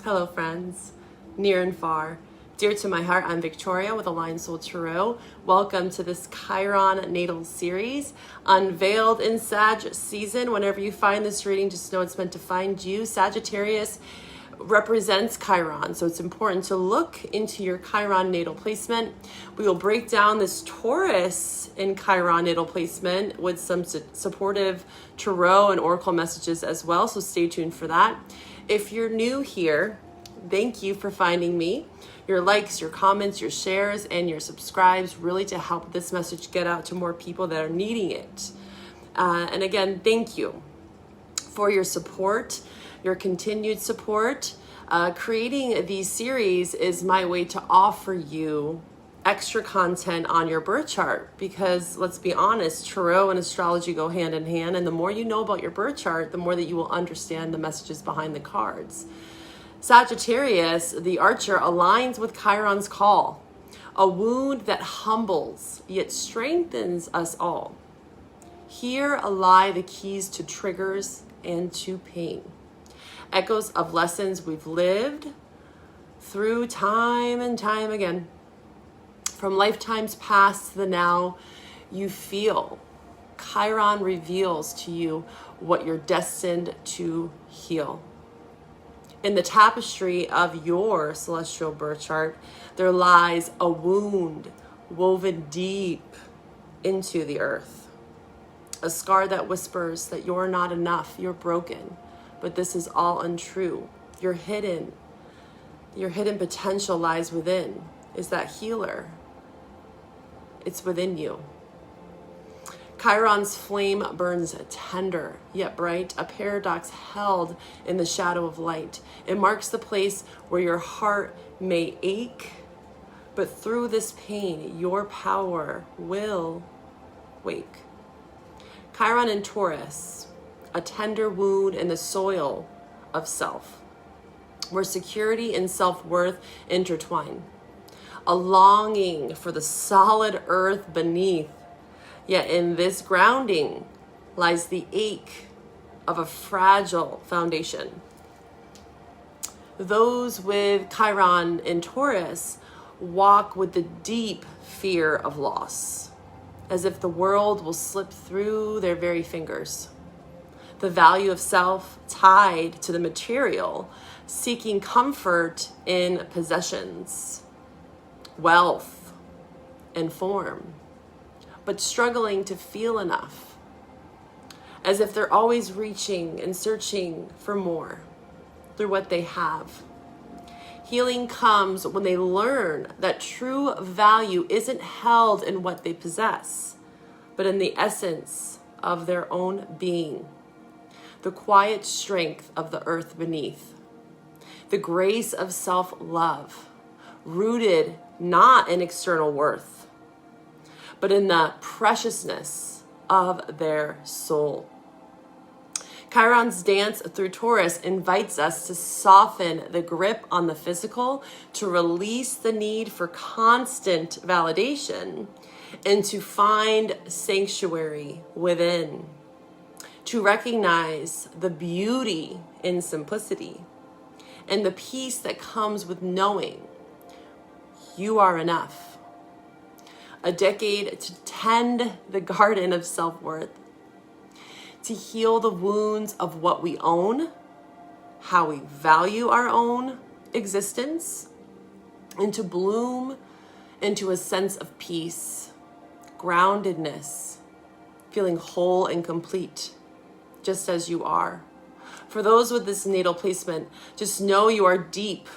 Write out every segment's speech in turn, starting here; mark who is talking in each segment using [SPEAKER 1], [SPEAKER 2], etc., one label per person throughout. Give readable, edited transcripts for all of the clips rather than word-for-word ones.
[SPEAKER 1] Hello friends, near and far. Dear to my heart, I'm Victoria with Aligned Soul Tarot. Welcome to this Chiron Natal series, unveiled in Sag season. Whenever you find this reading, just know it's meant to find you. Sagittarius represents Chiron, so it's important to look into your Chiron natal placement. We will break down this Taurus in Chiron natal placement with some supportive tarot and oracle messages as well, so stay tuned for that. If you're new here, thank you for finding me. Your likes, your comments, your shares, and your subscribes really to help this message get out to more people that are needing it. And again, thank you for your support, your continued support. Creating these series is my way to offer you extra content on your birth chart because, let's be honest, tarot and astrology go hand in hand, and the more you know about your birth chart, the more that you will understand the messages behind the cards. Sagittarius, the archer, aligns with Chiron's call, a wound that humbles yet strengthens us all. Here lie the keys to triggers and to pain, echoes of lessons we've lived through time and time again. From lifetimes past to the now, you feel. Chiron reveals to you what you're destined to heal. In the tapestry of your celestial birth chart, there lies a wound woven deep into the earth. A scar that whispers that you're not enough, you're broken, but this is all untrue. Your hidden potential lies within, is that healer. It's within you. Chiron's flame burns tender yet bright, a paradox held in the shadow of light. It marks the place where your heart may ache, but through this pain, your power will wake. Chiron and Taurus, a tender wound in the soil of self, where security and self-worth intertwine. A longing for the solid earth beneath. Yet in this grounding lies the ache of a fragile foundation. Those with Chiron and Taurus walk with the deep fear of loss, as if the world will slip through their very fingers. The value of self tied to the material, seeking comfort in possessions, wealth, and form, but struggling to feel enough, as if they're always reaching and searching for more through what they have. Healing comes when they learn that true value isn't held in what they possess, but in the essence of their own being, the quiet strength of the earth beneath, the grace of self-love, rooted not in external worth, but in the preciousness of their soul. Chiron's dance through Taurus invites us to soften the grip on the physical, to release the need for constant validation, and to find sanctuary within, to recognize the beauty in simplicity and the peace that comes with knowing you are enough. A decade to tend the garden of self-worth, to heal the wounds of what we own, how we value our own existence, and to bloom into a sense of peace, groundedness, feeling whole and complete, just as you are. For those with this natal placement, just know you are deep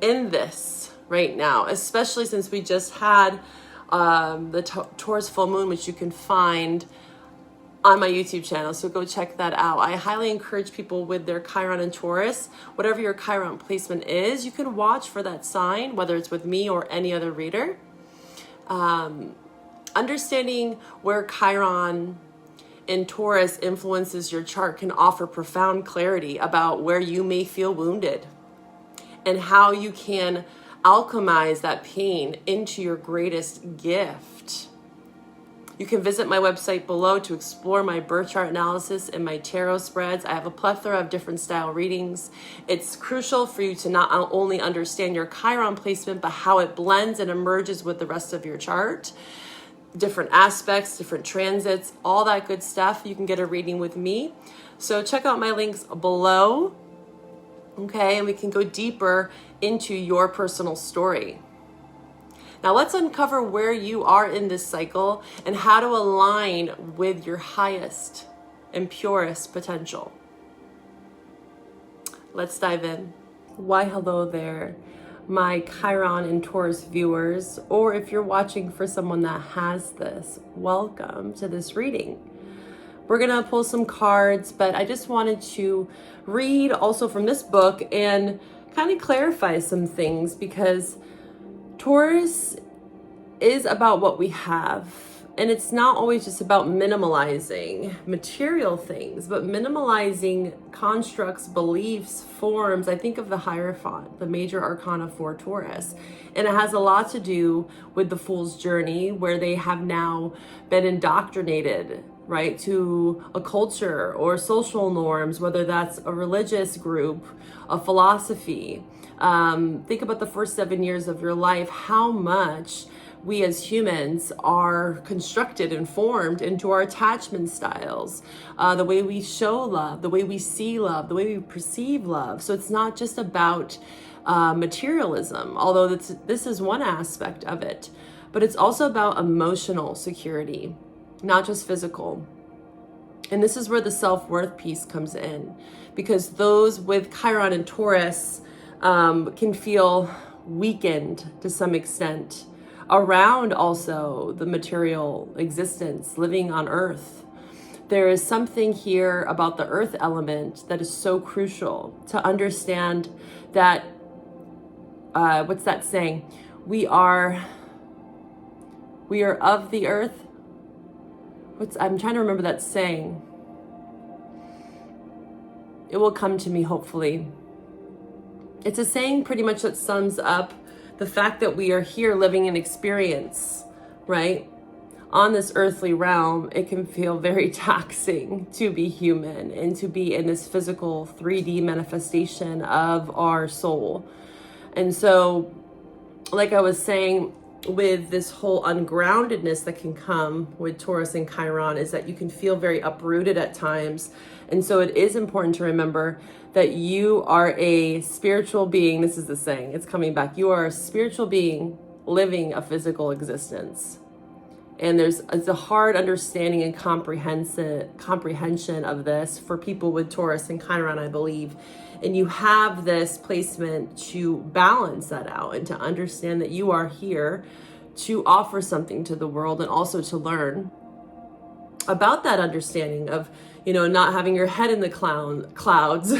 [SPEAKER 1] in this right now, especially since we just had the Taurus full moon, which you can find on my YouTube channel, so go check that out. I highly encourage people with their Chiron and Taurus, whatever your Chiron placement is, you can watch for that sign, whether it's with me or any other reader. Understanding where Chiron and Taurus influences your chart can offer profound clarity about where you may feel wounded and how you can alchemize that pain into your greatest gift. You can visit my website below to explore my birth chart analysis and my tarot spreads. I have a plethora of different style readings. It's crucial for you to not only understand your Chiron placement, but how it blends and emerges with the rest of your chart. Different aspects, different transits, all that good stuff. You can get a reading with me. So check out my links below. Okay, and we can go deeper into your personal story. Now let's uncover where you are in this cycle and how to align with your highest and purest potential. Let's dive in. Why, hello there, my Chiron and Taurus viewers, or if you're watching for someone that has this, welcome to this reading. We're gonna pull some cards, but I just wanted to read also from this book and kind of clarify some things, because Taurus is about what we have, and it's not always just about minimalizing material things, but minimalizing constructs, beliefs, forms. I think of the Hierophant, the major arcana for Taurus, and it has a lot to do with the Fool's Journey, where they have now been indoctrinated, right, to a culture or social norms, whether that's a religious group, a philosophy. Think about the first 7 years of your life, how much we as humans are constructed and formed into our attachment styles, the way we show love, the way we see love, the way we perceive love. So it's not just about materialism, although this is one aspect of it, but it's also about emotional security, not just physical. And this is where the self-worth piece comes in, because those with Chiron and Taurus can feel weakened to some extent around also the material existence, living on Earth. There is something here about the earth element that is so crucial to understand that, what's that saying? We are of the earth. I'm trying to remember that saying. It will come to me, hopefully. It's a saying pretty much that sums up the fact that we are here living an experience, right? On this earthly realm, it can feel very taxing to be human and to be in this physical 3D manifestation of our soul. And so, like I was saying, with this whole ungroundedness that can come with Taurus and Chiron, is that you can feel very uprooted at times. And so it is important to remember that you are a spiritual being. This is the saying, it's coming back. You are a spiritual being living a physical existence. And it's a hard understanding and comprehension of this for people with Taurus and Chiron, I believe. And you have this placement to balance that out and to understand that you are here to offer something to the world, and also to learn about that understanding of, not having your head in the clouds,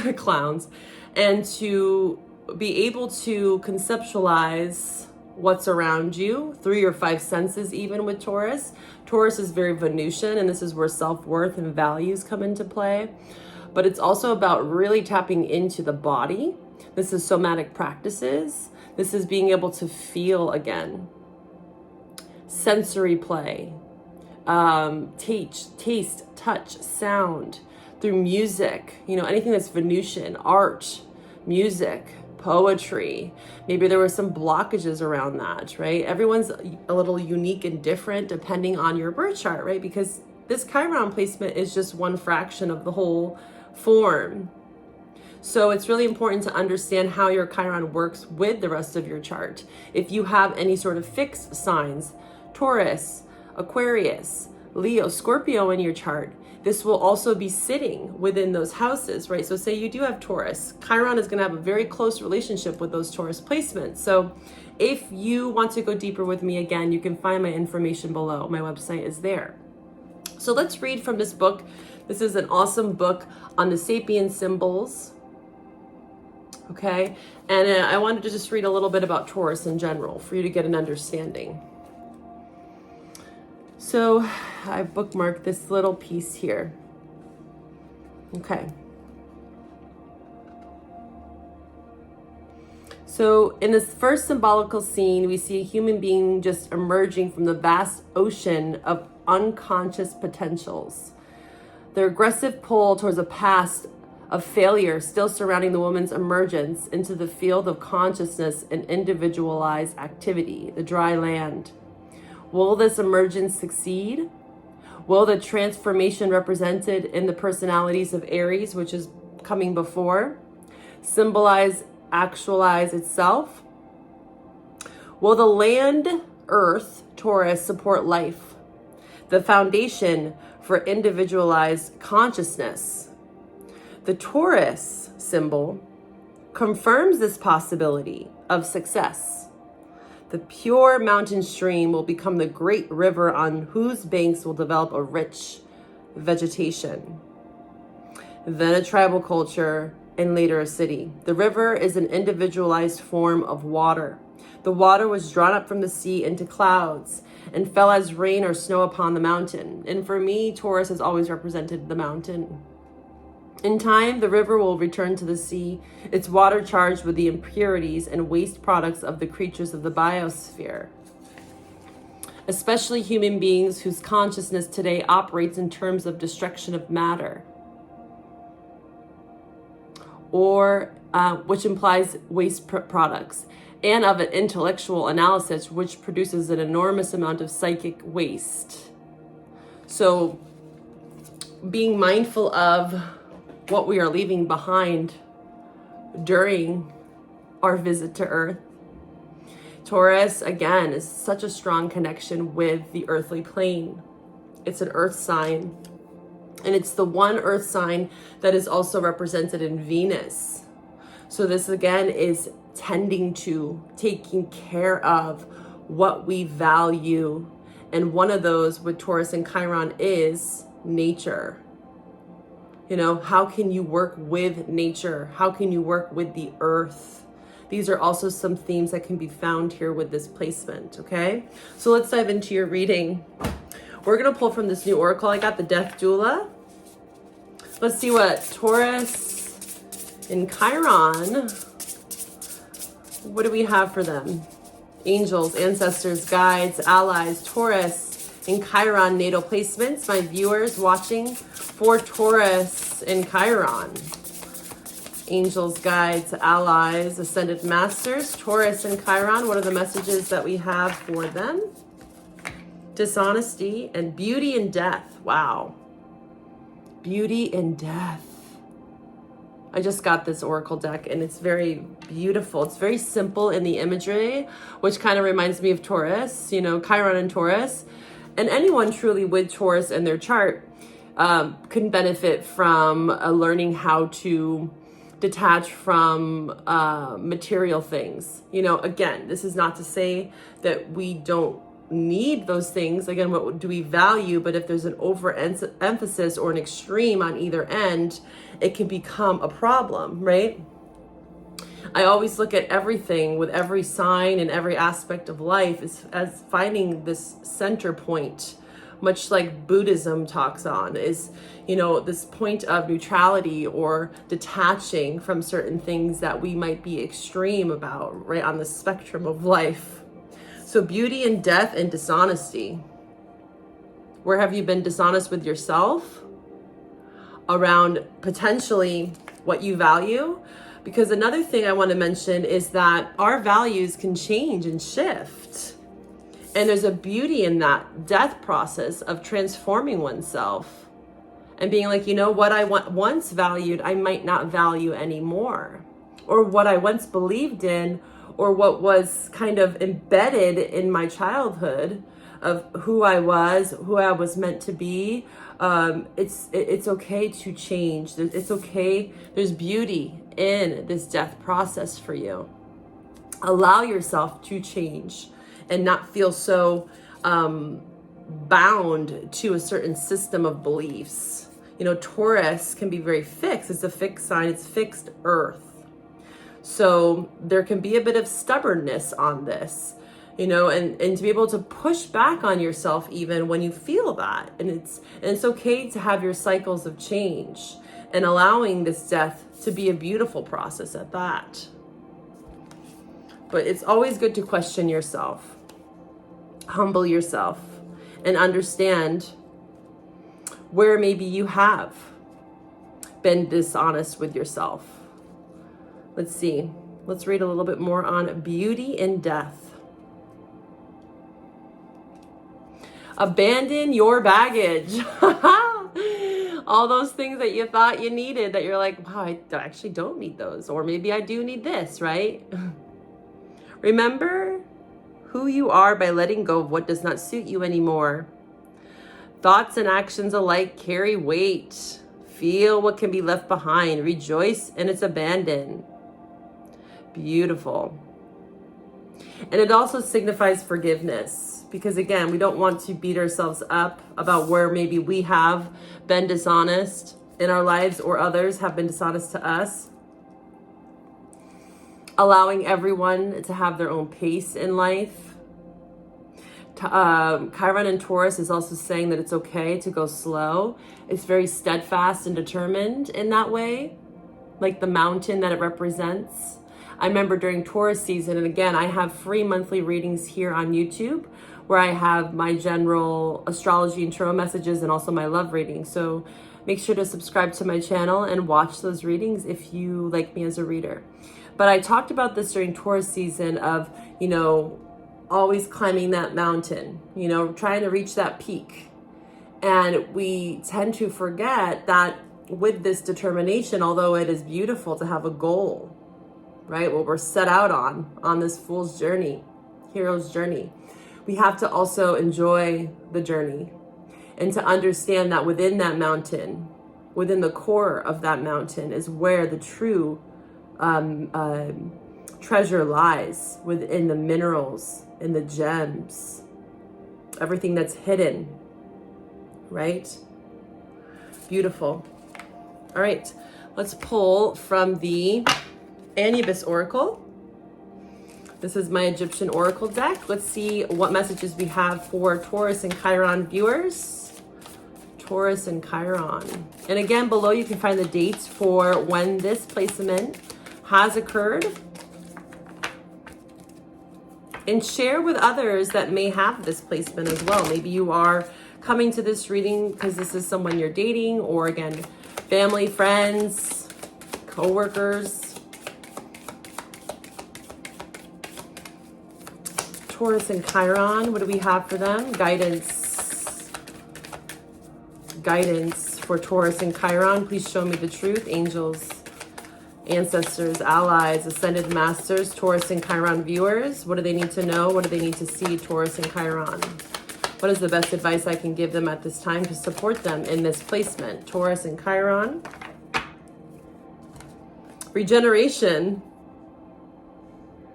[SPEAKER 1] and to be able to conceptualize what's around you through your 5 senses. Even with Taurus is very Venusian, and this is where self-worth and values come into play. But it's also about really tapping into the body. This is somatic practices. This is being able to feel again. Sensory play, taste, touch, sound, through music, anything that's Venusian, art, music, poetry. Maybe there were some blockages around that, right? Everyone's a little unique and different depending on your birth chart, right? Because this Chiron placement is just one fraction of the whole form. So it's really important to understand how your Chiron works with the rest of your chart. If you have any sort of fixed signs, Taurus, Aquarius, Leo, Scorpio in your chart, this will also be sitting within those houses, right? So say you do have Taurus, Chiron is going to have a very close relationship with those Taurus placements. So if you want to go deeper with me, again, you can find my information below. My website is there. So let's read from this book. This is an awesome book on the sapient symbols. Okay. And I wanted to just read a little bit about Taurus in general for you to get an understanding. So I bookmarked this little piece here. Okay. So in this first symbolical scene, we see a human being just emerging from the vast ocean of unconscious potentials. Their aggressive pull towards a past of failure still surrounding the woman's emergence into the field of consciousness and individualized activity, the dry land. Will this emergence succeed? Will the transformation represented in the personalities of Aries, which is coming before, actualize itself? Will the land, earth, Taurus, support life, the foundation for individualized consciousness? The Taurus symbol confirms this possibility of success. The pure mountain stream will become the great river on whose banks will develop a rich vegetation. Then a tribal culture, and later a city. The river is an individualized form of water. The water was drawn up from the sea into clouds and fell as rain or snow upon the mountain. And for me, Taurus has always represented the mountain. In time, the river will return to the sea, its water charged with the impurities and waste products of the creatures of the biosphere, especially human beings whose consciousness today operates in terms of destruction of matter, or which implies waste products, and of an intellectual analysis, which produces an enormous amount of psychic waste. So being mindful of what we are leaving behind during our visit to Earth. Taurus, again, is such a strong connection with the earthly plane. It's an Earth sign, and it's the one Earth sign that is also represented in Venus. So this, again, is tending to, taking care of what we value. And one of those with Taurus and Chiron is nature. You know, how can you work with nature? How can you work with the earth? These are also some themes that can be found here with this placement, okay? So let's dive into your reading. We're going to pull from this new oracle. I got the Death Doula. Let's see what Taurus and Chiron, what do we have for them? Angels, ancestors, guides, allies, Taurus and Chiron natal placements. My viewers watching for Taurus and Chiron. Angels, guides, allies, ascended masters, Taurus and Chiron. What are the messages that we have for them? Dishonesty and beauty and death. Wow. Beauty and death. I just got this oracle deck and it's very beautiful. It's very simple in the imagery, which kind of reminds me of Taurus, you know, Chiron and Taurus. And anyone truly with Taurus in their chart can benefit from learning how to detach from material things. You know, again, this is not to say that we don't need those things. Again, what do we value? But if there's an overemphasis or an extreme on either end, it can become a problem, right? I always look at everything with every sign and every aspect of life as finding this center point, much like Buddhism talks on, is, you know, this point of neutrality or detaching from certain things that we might be extreme about, right, on the spectrum of life. So beauty and death and dishonesty. Where have you been dishonest with yourself around potentially what you value? Because another thing I want to mention is that our values can change and shift. And there's a beauty in that death process of transforming oneself and being like, you know, what I once valued, I might not value anymore. Or what I once believed in, or what was kind of embedded in my childhood of who I was meant to be. It's okay to change. It's okay. There's beauty in this death process for you. Allow yourself to change and not feel so bound to a certain system of beliefs. You know, Taurus can be very fixed. It's a fixed sign. It's fixed earth. So there can be a bit of stubbornness on this, you know, and to be able to push back on yourself even when you feel that. And it's okay to have your cycles of change and allowing this death to be a beautiful process at that. But it's always good to question yourself, humble yourself, and understand where maybe you have been dishonest with yourself. Let's see. Let's read a little bit more on beauty and death. Abandon your baggage. All those things that you thought you needed that you're like, wow, I actually don't need those. Or maybe I do need this, right? Remember who you are by letting go of what does not suit you anymore. Thoughts and actions alike carry weight. Feel what can be left behind. Rejoice in its abandon. Beautiful. And it also signifies forgiveness, because again, we don't want to beat ourselves up about where maybe we have been dishonest in our lives or others have been dishonest to us. Allowing everyone to have their own pace in life. Chiron and Taurus is also saying that it's okay to go slow. It's very steadfast and determined in that way, like the mountain that it represents. I remember during Taurus season, and again, I have free monthly readings here on YouTube where I have my general astrology and tarot messages and also my love reading. So make sure to subscribe to my channel and watch those readings if you like me as a reader. But I talked about this during Taurus season of, you know, always climbing that mountain, you know, trying to reach that peak. And we tend to forget that with this determination, although it is beautiful to have a goal, right? What we're set out on this fool's journey, hero's journey. We have to also enjoy the journey and to understand that within that mountain, within the core of that mountain is where the true treasure lies, within the minerals and the gems, everything that's hidden, right? Beautiful. All right, let's pull from the Anubis Oracle. This is my Egyptian Oracle deck. Let's see what messages we have for Taurus and Chiron viewers. Taurus and Chiron. And again, below you can find the dates for when this placement has occurred. And share with others that may have this placement as well. Maybe you are coming to this reading because this is someone you're dating, or again, family, friends, co-workers. Taurus and Chiron, what do we have for them? Guidance. Guidance for Taurus and Chiron. Please show me the truth. Angels, ancestors, allies, ascended masters, Taurus and Chiron viewers. What do they need to know? What do they need to see, Taurus and Chiron? What is the best advice I can give them at this time to support them in this placement? Taurus and Chiron. Regeneration.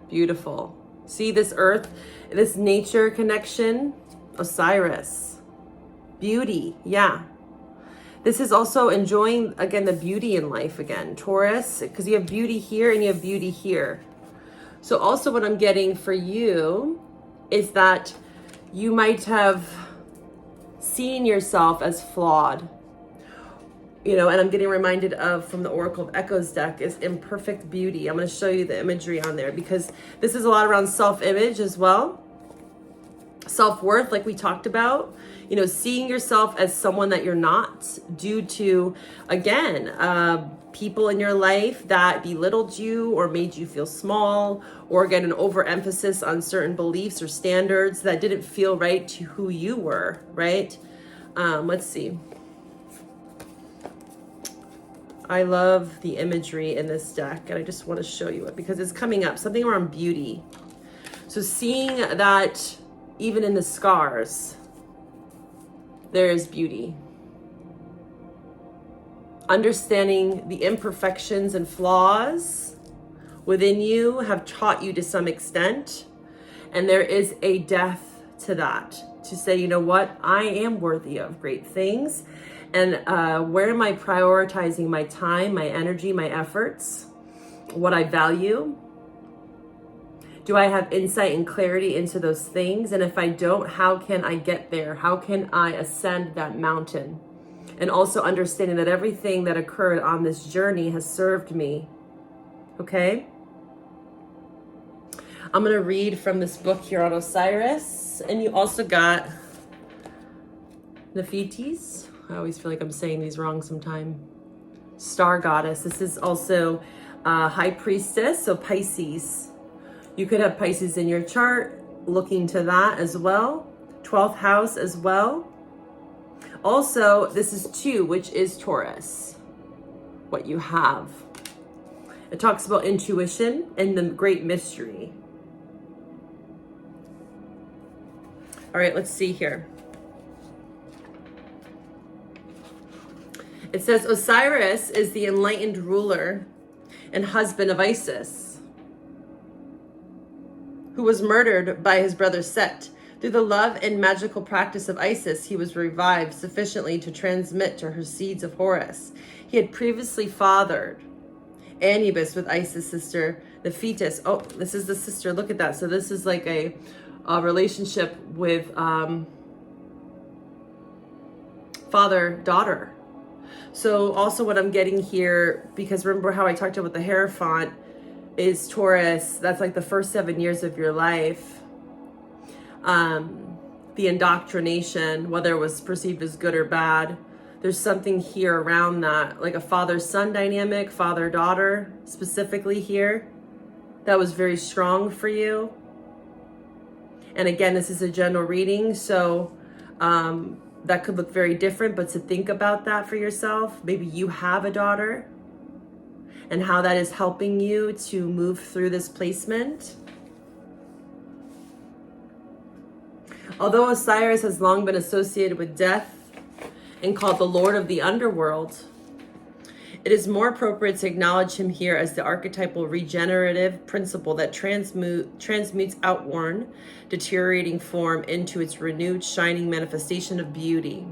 [SPEAKER 1] Beautiful. See this earth, this nature connection. Osiris. Beauty. Yeah. This is also enjoying, again, the beauty in life again. Taurus, because you have beauty here and you have beauty here. So also what I'm getting for you is that you might have seen yourself as flawed. You know, and I'm getting reminded of, from the Oracle of Echoes deck, is imperfect beauty. I'm going to show you the imagery on there because this is a lot around self-image as well. Self-worth, like we talked about. You know, seeing yourself as someone that you're not due to, again, people in your life that belittled you or made you feel small, or again, an overemphasis on certain beliefs or standards that didn't feel right to who you were, right? Let's see. I love the imagery in this deck, and I just want to show you it because it's coming up, something around beauty. So seeing that even in the scars, there is beauty. Understanding the imperfections and flaws within you have taught you to some extent, and there is a depth to that, to say, you know what, I am worthy of great things. And where am I prioritizing my time, my energy, my efforts, what I value? Do I have insight and clarity into those things? And if I don't, how can I get there? How can I ascend that mountain? And also understanding that everything that occurred on this journey has served me. Okay? I'm going to read from this book here on Osiris. And you also got Nephites. I always feel like I'm saying these wrong sometime. Star goddess. This is also high priestess, so Pisces. You could have Pisces in your chart, looking to that as well. 12th house as well. Also, this is 2, which is Taurus. What you have. It talks about intuition and the great mystery. All right, let's see here. It says Osiris is the enlightened ruler and husband of Isis, who was murdered by his brother Set. Through the love and magical practice of Isis, he was revived sufficiently to transmit to her seeds of Horus. He had previously fathered Anubis with Isis' sister, Nephitis. Oh, this is the sister. Look at that. So this is like a relationship with father-daughter. So also what I'm getting here, because remember how I talked about the Hierophant, is Taurus. That's like the first 7 years of your life. The indoctrination, whether it was perceived as good or bad. There's something here around that, like a father-son dynamic, father-daughter specifically here. That was very strong for you. And again, this is a general reading, so that could look very different, but to think about that for yourself. Maybe you have a daughter and how that is helping you to move through this placement. Although Osiris has long been associated with death and called the Lord of the Underworld, it is more appropriate to acknowledge him here as the archetypal regenerative principle that transmutes outworn, deteriorating form into its renewed, shining manifestation of beauty.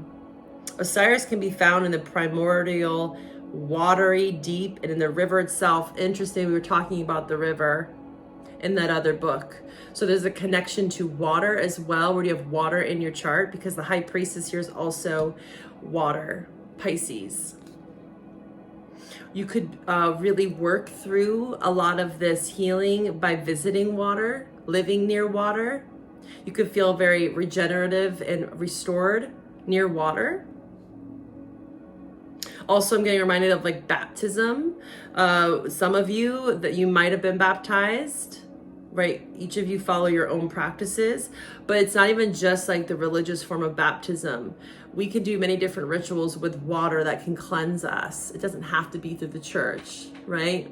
[SPEAKER 1] Osiris can be found in the primordial, watery deep and in the river itself. Interesting, we were talking about the river in that other book. So there's a connection to water as well, where you have water in your chart, because the high priestess here is also water, Pisces. You could really work through a lot of this healing by visiting water, living near water. You could feel very regenerative and restored near water. Also, I'm getting reminded of like baptism. Some of you that you might have been baptized, right? Each of you follow your own practices, but it's not even just like the religious form of baptism. We can do many different rituals with water that can cleanse us. It doesn't have to be through the church, right?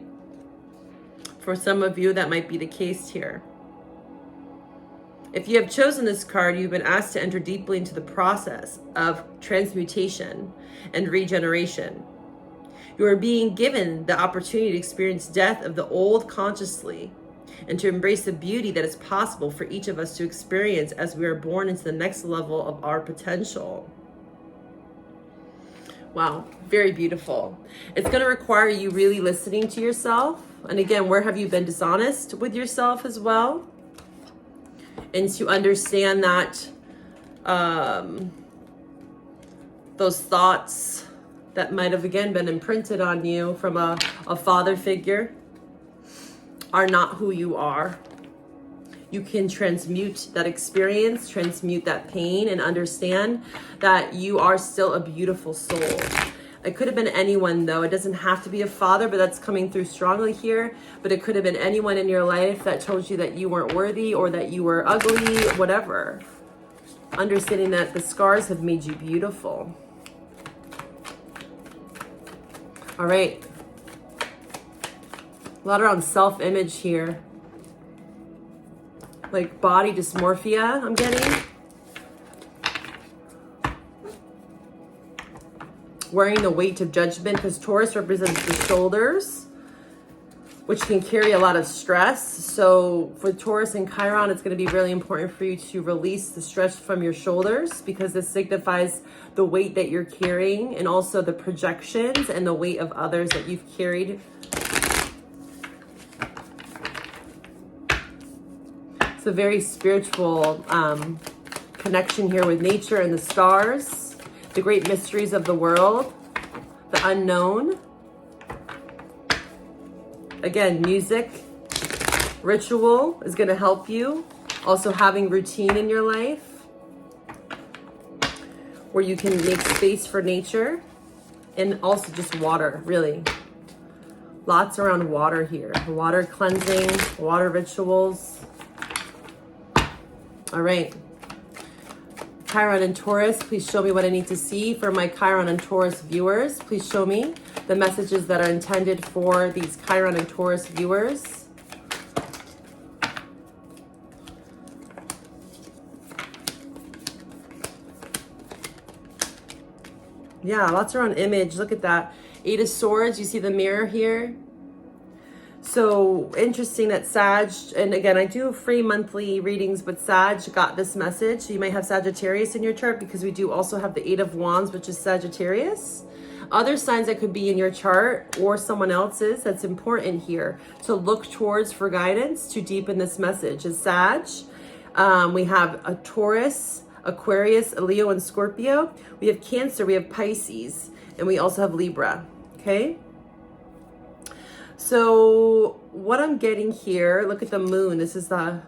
[SPEAKER 1] For some of you, that might be the case here. If you have chosen this card, you've been asked to enter deeply into the process of transmutation and regeneration. You are being given the opportunity to experience death of the old consciously and to embrace the beauty that is possible for each of us to experience as we are born into the next level of our potential. Wow, very beautiful. It's going to require you really listening to yourself. And again, where have you been dishonest with yourself as well? And to understand that those thoughts that might have, again, been imprinted on you from a father figure are not who you are. You can transmute that experience, transmute that pain, and understand that you are still a beautiful soul. It could have been anyone, though. It doesn't have to be a father, but that's coming through strongly here. But it could have been anyone in your life that told you that you weren't worthy or that you were ugly, whatever. Understanding that the scars have made you beautiful. All right. A lot around self-image here. Like body dysmorphia, I'm getting. Wearing the weight of judgment, because Taurus represents the shoulders, which can carry a lot of stress. So for Taurus and Chiron, it's going to be really important for you to release the stress from your shoulders, because this signifies the weight that you're carrying and also the projections and the weight of others that you've carried. It's a very spiritual connection here with nature and the stars, the great mysteries of the world, the unknown. Again, music, ritual is going to help you. Also having routine in your life. where you can make space for nature and also just water, really. Lots around water here. Water cleansing, water rituals. All right. Chiron and Taurus, please show me what I need to see for my Chiron and Taurus viewers. Please show me the messages that are intended for these Chiron and Taurus viewers. Yeah, lots around image. Look at that. 8 of Swords. You see the mirror here? So interesting that Sag, and again, I do free monthly readings, but Sag got this message. So you might have Sagittarius in your chart because we do also have the 8 of Wands, which is Sagittarius. Other signs that could be in your chart or someone else's that's important here to look towards for guidance to deepen this message is Sag. We have a Taurus, Aquarius, a Leo, and Scorpio. We have Cancer, we have Pisces, and we also have Libra, okay? So what I'm getting here, look at the moon. This is that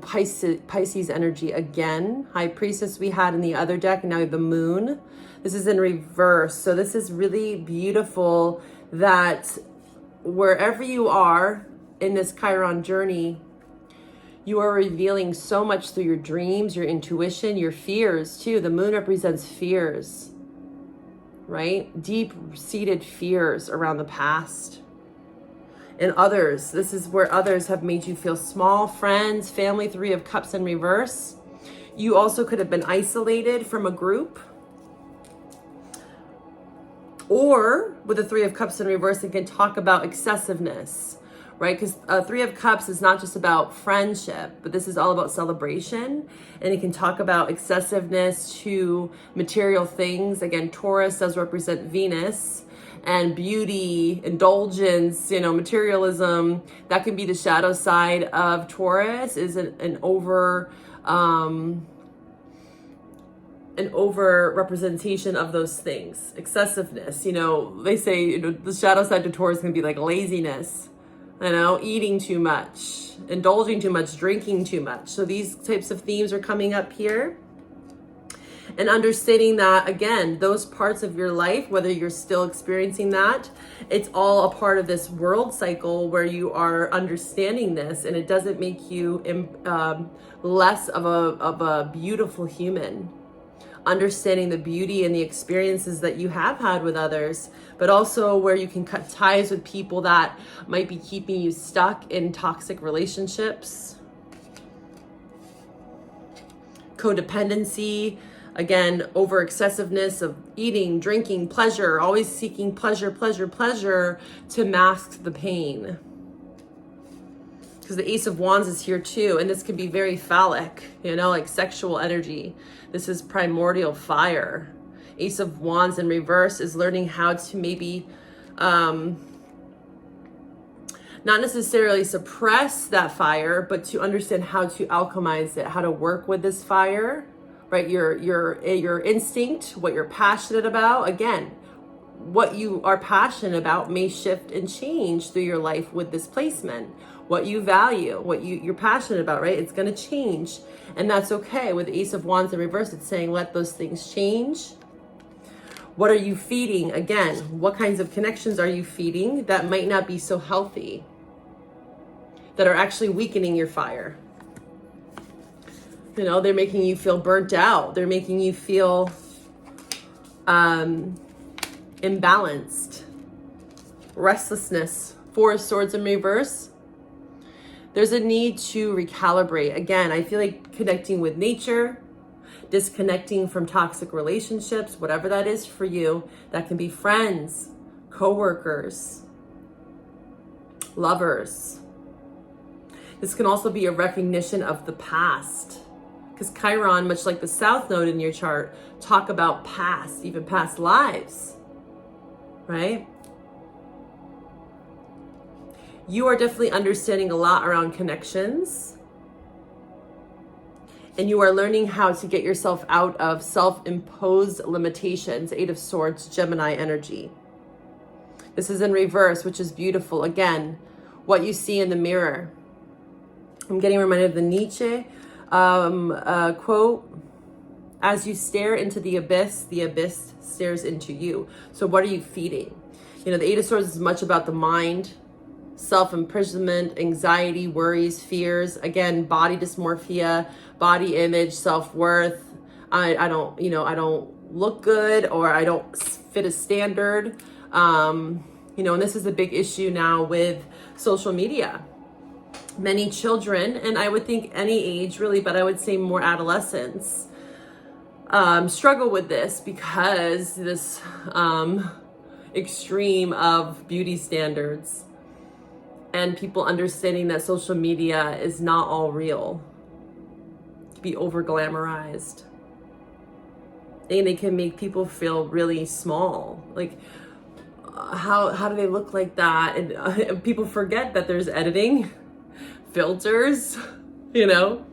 [SPEAKER 1] Pisces energy again. High Priestess we had in the other deck, and now we have the moon. This is in reverse. So this is really beautiful that wherever you are in this Chiron journey, you are revealing so much through your dreams, your intuition, your fears too. The moon represents fears, right? Deep-seated fears around the past. And others, this is where others have made you feel small. Friends, family, 3 of Cups in reverse. You also could have been isolated from a group. Or with the 3 of Cups in reverse, it can talk about excessiveness, right? Because 3 of Cups is not just about friendship, but this is all about celebration. And it can talk about excessiveness to material things. Again, Taurus does represent Venus and beauty, indulgence, you know, materialism. That can be the shadow side of Taurus, is an over representation of those things. Excessiveness, you know, they say, you know, the shadow side to Taurus can be like laziness, you know, eating too much, indulging too much, drinking too much. So these types of themes are coming up here. And understanding that, again, those parts of your life, whether you're still experiencing that, it's all a part of this world cycle where you are understanding this, and it doesn't make you less of a beautiful human. Understanding the beauty and the experiences that you have had with others, but also where you can cut ties with people that might be keeping you stuck in toxic relationships. Codependency, again, over excessiveness of eating, drinking, pleasure, always seeking pleasure to mask the pain. Because the Ace of Wands is here too, and this can be very phallic, you know, like sexual energy. This is primordial fire. Ace of Wands in reverse is learning how to maybe not necessarily suppress that fire, but to understand how to alchemize it, how to work with this fire, right? Your instinct, what you're passionate about. Again, what you are passionate about may shift and change through your life with this placement. What you value, what you're passionate about, right? It's going to change, and that's okay. With Ace of Wands in reverse, it's saying let those things change. What are you feeding? Again, what kinds of connections are you feeding that might not be so healthy, that are actually weakening your fire? You know, they're making you feel burnt out. They're making you feel imbalanced. Restlessness. 4 of Swords in reverse. There's a need to recalibrate. Again, I feel like connecting with nature, disconnecting from toxic relationships, whatever that is for you. That can be friends, co-workers, lovers. This can also be a recognition of the past. Because Chiron, much like the South Node in your chart, talk about past, even past lives, right? You are definitely understanding a lot around connections. And you are learning how to get yourself out of self-imposed limitations. 8 of Swords, Gemini energy. This is in reverse, which is beautiful. Again, what you see in the mirror. I'm getting reminded of the Nietzsche quote. As you stare into the abyss stares into you. So what are you feeding? You know, the Eight of Swords is much about the mind, self-imprisonment, anxiety, worries, fears. Again, body dysmorphia, body image, self-worth. I don't look good, or I don't fit a standard. You know, and this is a big issue now with social media. Many children, and I would think any age really, but I would say more adolescents, struggle with this because this extreme of beauty standards and people understanding that social media is not all real, to be over glamorized, and it can make people feel really small. Like, how do they look like that? And people forget that there's editing, filters, you know,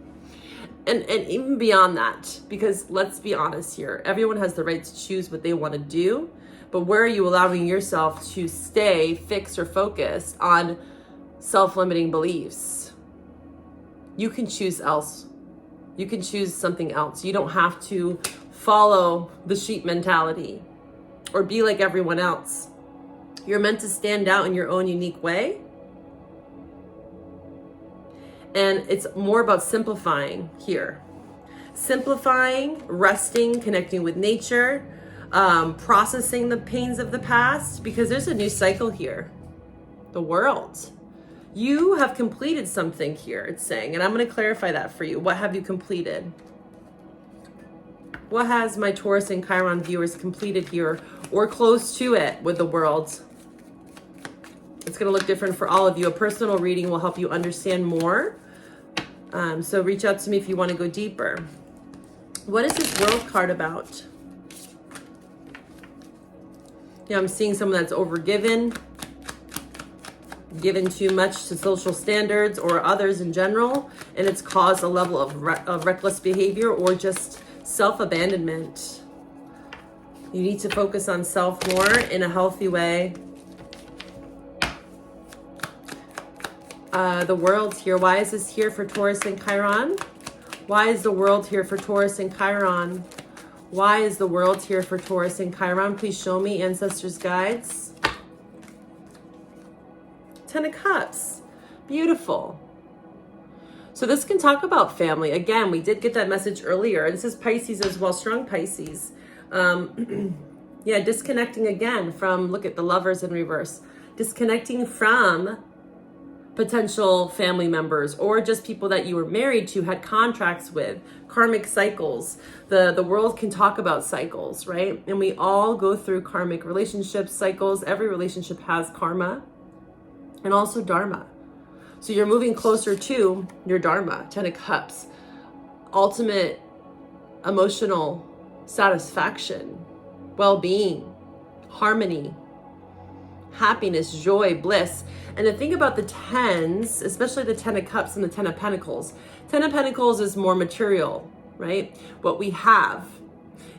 [SPEAKER 1] and even beyond that, because let's be honest here, everyone has the right to choose what they want to do, but where are you allowing yourself to stay fixed or focused on self-limiting beliefs? You can choose else. You can choose something else. You don't have to follow the sheep mentality or be like everyone else. You're meant to stand out in your own unique way. And it's more about simplifying here. Simplifying, resting, connecting with nature, processing the pains of the past, because there's a new cycle here. The world. You have completed something here, it's saying, and I'm going to clarify that for you. What have you completed? What has my Taurus and Chiron viewers completed here, or close to it with the world? It's going to look different for all of you. A personal reading will help you understand more. So reach out to me if you want to go deeper. What is this World card about? Yeah, I'm seeing someone that's overgiven, given too much to social standards or others in general, and it's caused a level of reckless behavior or just self-abandonment. You need to focus on self more in a healthy way. The world's here. Why is this here for Taurus and Chiron? Why is the world here for Taurus and Chiron? Why is the world here for Taurus and Chiron? Please show me, ancestors, guides. Ten of Cups. Beautiful. So this can talk about family. Again, we did get that message earlier. This is Pisces as well, strong Pisces. Yeah, disconnecting again from, look at the Lovers in reverse. Disconnecting from potential family members or just people that you were married to, had contracts with, karmic cycles. The world can talk about cycles, right? And we all go through karmic relationship cycles. Every relationship has karma and also dharma. So you're moving closer to your dharma. Ten of Cups, ultimate emotional satisfaction, well-being, harmony, happiness, joy, bliss. And the thing about the tens, especially the Ten of Cups and the Ten of Pentacles, Ten of Pentacles is more material, right? What we have,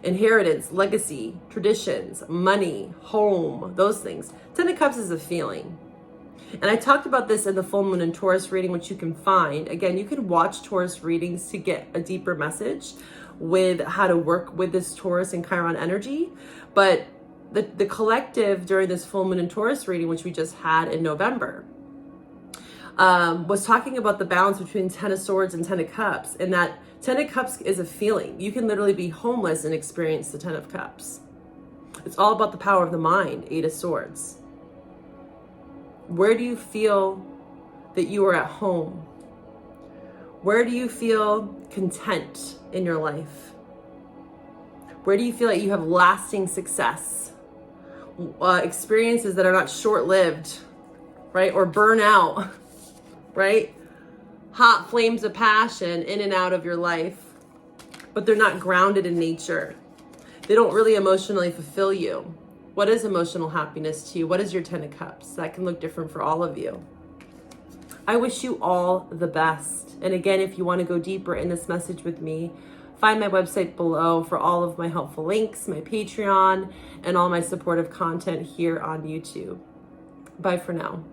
[SPEAKER 1] inheritance, legacy, traditions, money, home, those things. Ten of Cups is a feeling. And I talked about this in the full moon and Taurus reading, which you can find. Again, you can watch Taurus readings to get a deeper message with how to work with this Taurus and Chiron energy. But the collective during this full moon and Taurus reading, which we just had in November, was talking about the balance between Ten of Swords and Ten of Cups. And that Ten of Cups is a feeling. You can literally be homeless and experience the Ten of Cups. It's all about the power of the mind, Eight of Swords. Where do you feel that you are at home? Where do you feel content in your life? Where do you feel like you have lasting success? Experiences that are not short-lived, right? Or burn out, right? Hot flames of passion in and out of your life, but they're not grounded in nature. They don't really emotionally fulfill you. What is emotional happiness to you? What is your Ten of Cups? That can look different for all of you. I wish you all the best. And again, if you want to go deeper in this message with me, find my website below for all of my helpful links, my Patreon, and all my supportive content here on YouTube. Bye for now.